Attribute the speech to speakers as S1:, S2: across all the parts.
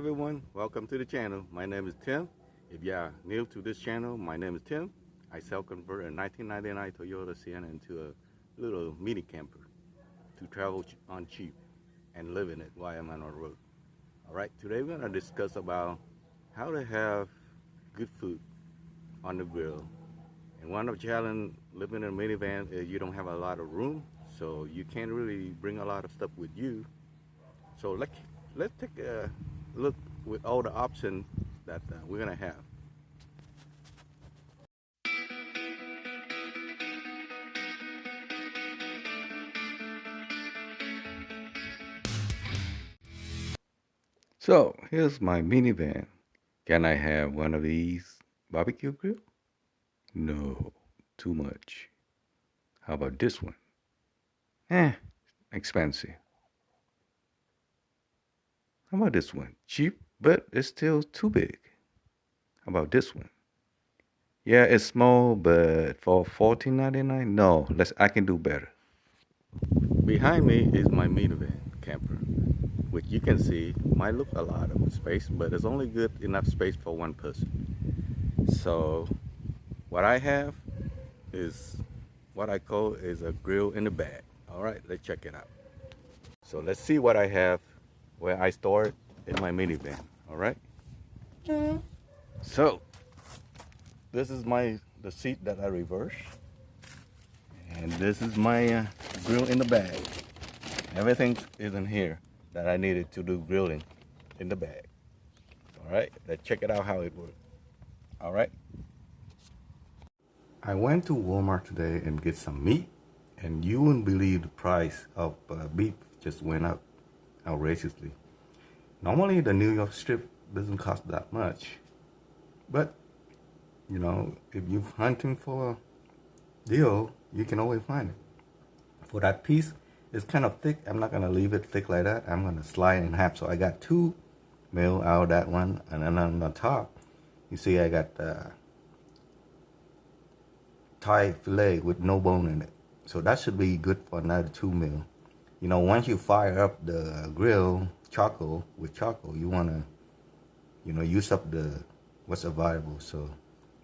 S1: everyone, welcome to the channel. My name is Tim. If you are new to this channel, my name is Tim. I self-convert a 1999 Toyota Sienna into a little mini camper to travel on cheap and live in it while I'm on the road. Alright, today we're going to discuss about how to have good food on the grill. And one of the challenges living in a minivan is you don't have a lot of room, so you can't really bring a lot of stuff with you. So let's take a look with all the options that we're gonna have. So here's my minivan. Can I have one of these barbecue grill? No, too much. How about this one? Expensive. How about this one? Cheap, but it's still too big. How about this one? Yeah, it's small, but for $14.99, no, I can do better. Behind me is my minivan camper, which you can see might look a lot of space, but it's only good enough space for one person. So what I have is what I call is a grill in the bag. All right, let's check it out. So let's see what I have where I store it in my minivan. All right. So this is the seat that I reverse, and this is my grill in the bag. Everything is in here that I needed to do grilling in the bag. All right, let's check it out how it works. All right. I went to Walmart today and get some meat, and you wouldn't believe the price of beef just went up outrageously. Normally the New York strip doesn't cost that much, but you know, if you're hunting for a deal, you can always find it. For that piece, it's kind of thick. I'm not gonna leave it thick like that. I'm gonna slide it in half. So I got 2 mil out of that one, and then on the top, you see I got Thai fillet with no bone in it. So that should be good for another 2 mil. You know, once you fire up the grill charcoal, you wanna, you know, use up what's available. So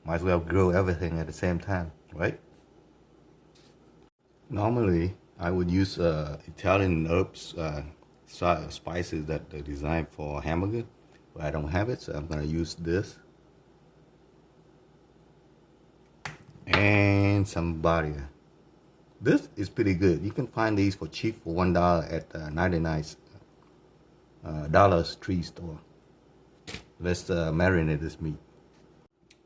S1: might as well grill everything at the same time, right? Normally, I would use Italian herbs, spices that are designed for hamburger, but I don't have it, so I'm gonna use this. And some barilla. This is pretty good. You can find these for cheap for $1 at 99 dollars tree store. Let's marinate this meat.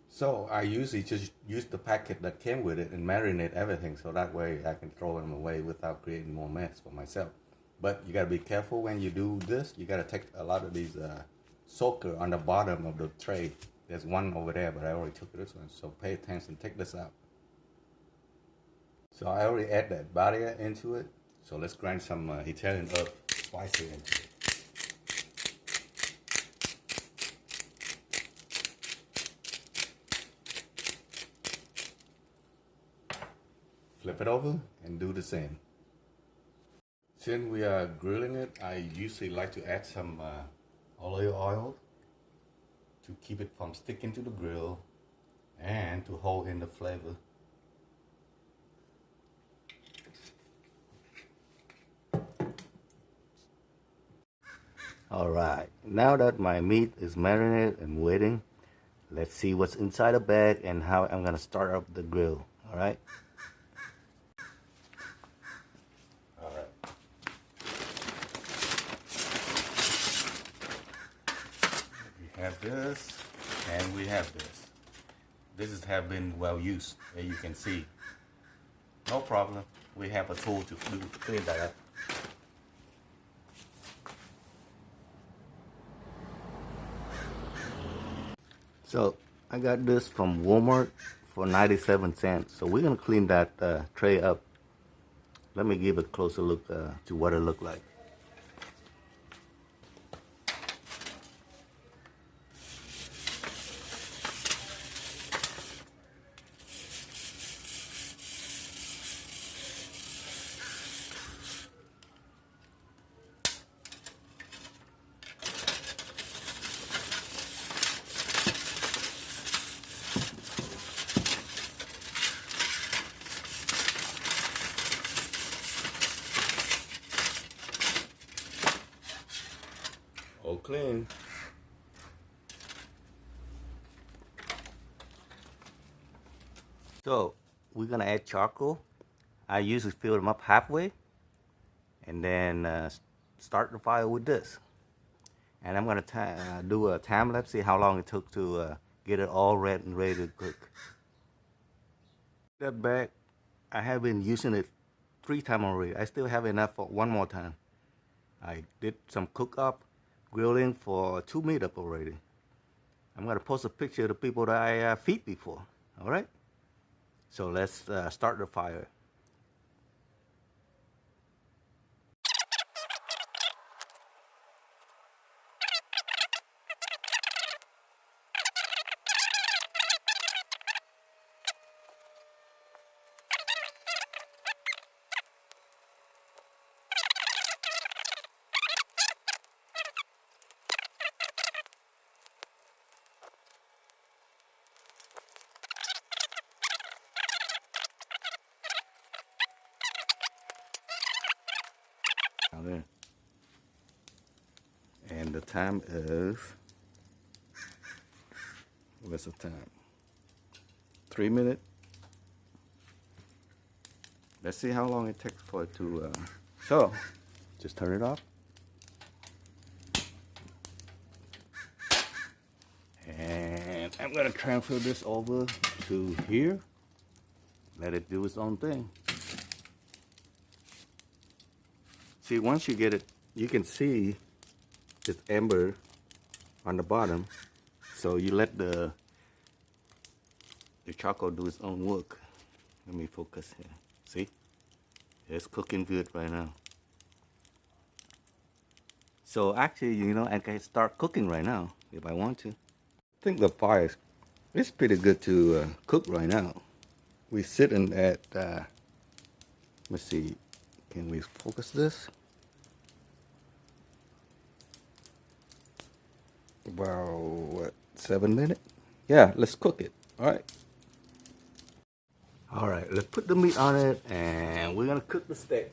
S1: So I usually just use the packet that came with it and marinate everything, so that way I can throw them away without creating more mess for myself. But you gotta be careful when you do this. You gotta take a lot of these soaker on the bottom of the tray. There's one over there, but I already took this one, so pay attention. Take this out. So I already add that barilla into it. So let's grind some Italian herb spices into it. Flip it over and do the same. Since we are grilling it, I usually like to add some olive oil to keep it from sticking to the grill and to hold in the flavor. All right, now that my meat is marinated and waiting, let's see what's inside the bag and how I'm gonna start up the grill. All right. We have this, and we have this. This have been well used, as you can see. No problem. We have a tool to clean that up. So I got this from Walmart for 97 cents. So we're gonna clean that tray up. Let me give a closer look to what it looked like. All clean. So we're gonna add charcoal. I usually fill them up halfway and then start the fire with this. And I'm gonna do a time lapse, see how long it took to get it all red and ready to cook. That bag, I have been using it 3 times already. I still have enough for 1 more time. I did some cook up, grilling for 2 meetup already. I'm gonna post a picture of the people that I feed before. All right. So let's start the fire. There. And the time is, what's the time? 3 minutes. Let's see how long it takes for it to, so just turn it off. And I'm gonna transfer this over to here. Let it do its own thing. See, once you get it, you can see this ember on the bottom. So you let the charcoal do its own work. Let me focus here. See? It's cooking good right now. So actually, you know, I can start cooking right now if I want to. I think the fire is pretty good to cook right now. We're sitting at, let's see, can we focus this? About, what, 7 minutes? Yeah, let's cook it. All right. All right, let's put the meat on it and we're gonna cook the steak.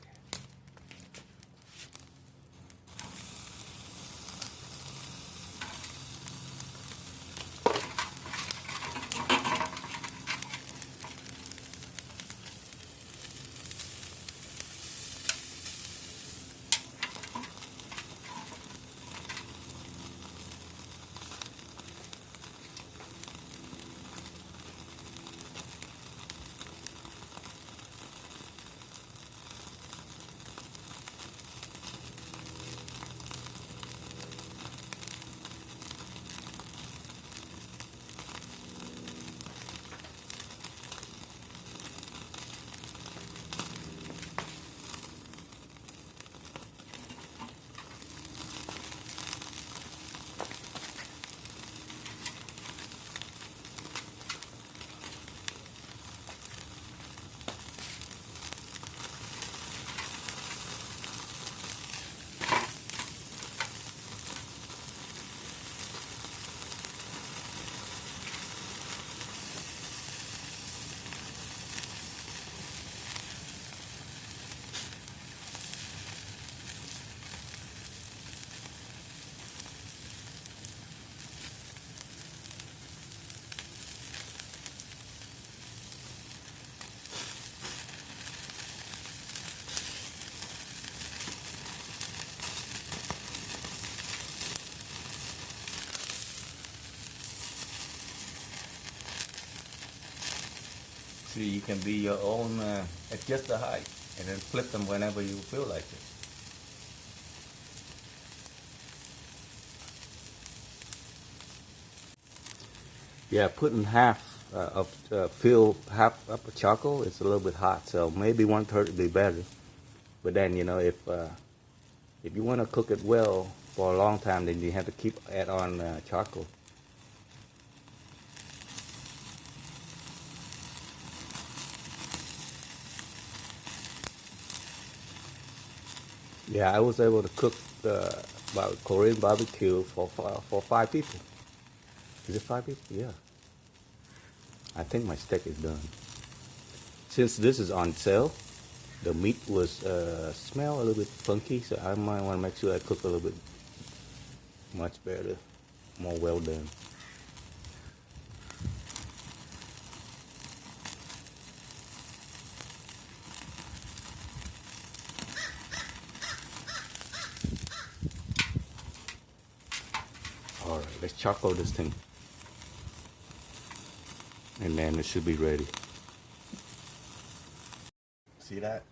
S1: See, you can be your own, adjust the height and then flip them whenever you feel like it. Yeah, putting half fill half up of charcoal, it's a little bit hot, so maybe 1/3 would be better. But then, you know, if you want to cook it well for a long time, then you have to keep add on charcoal. Yeah, I was able to cook about Korean barbecue for 5 people. Is it 5 people? Yeah. I think my steak is done. Since this is on sale, the meat was smell a little bit funky, so I might want to make sure I cook a little bit Much better, more well done. All right, let's charcoal this thing, and then it should be ready. See that?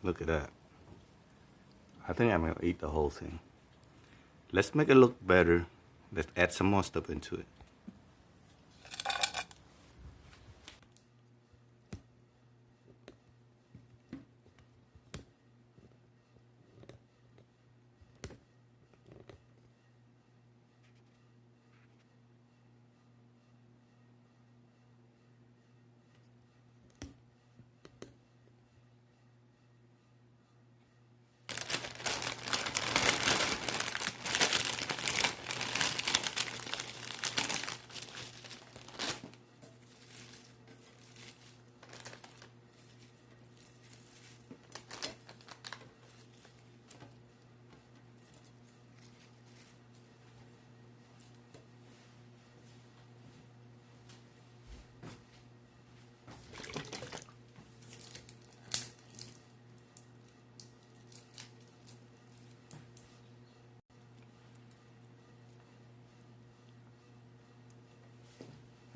S1: Look at that. I think I'm gonna eat the whole thing. Let's make it look better. Let's add some more stuff into it.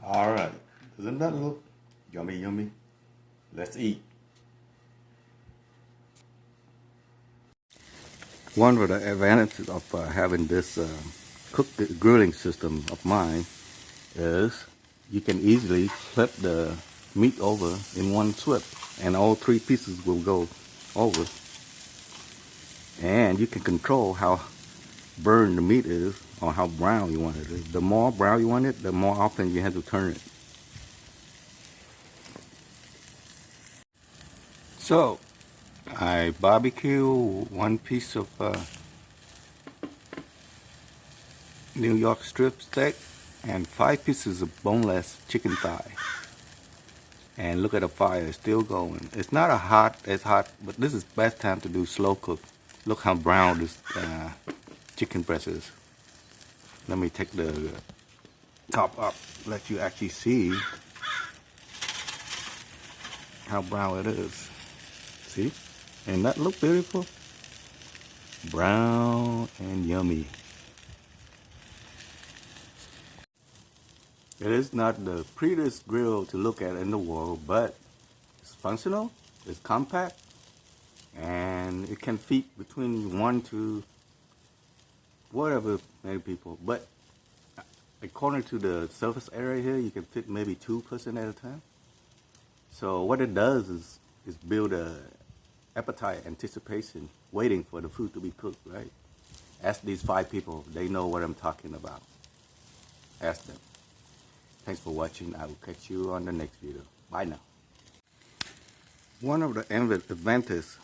S1: All right, doesn't that look yummy, yummy? Let's eat. One of the advantages of having this grilling system of mine is you can easily flip the meat over in one sweep, and all 3 pieces will go over. And you can control how burned the meat is or how brown you want it. The more brown you want it, the more often you have to turn it. So I barbecue 1 piece of New York strip steak and 5 pieces of boneless chicken thigh. And look at the fire, it's still going. It's not as hot, but this is best time to do slow cook. Look how brown this chicken breast is. Let me take the top up, let you actually see how brown it is. See? And that look beautiful? Brown and yummy. It is not the prettiest grill to look at in the world, but it's functional, it's compact, and it can fit between 1 to whatever many people. But according to the surface area here, you can fit maybe 2 person at a time. So what it does is build a appetite, anticipation, waiting for the food to be cooked, right? Ask these 5 people, they know what I'm talking about. Ask them. Thanks for watching. I will catch you on the next video. Bye now. One of the advantages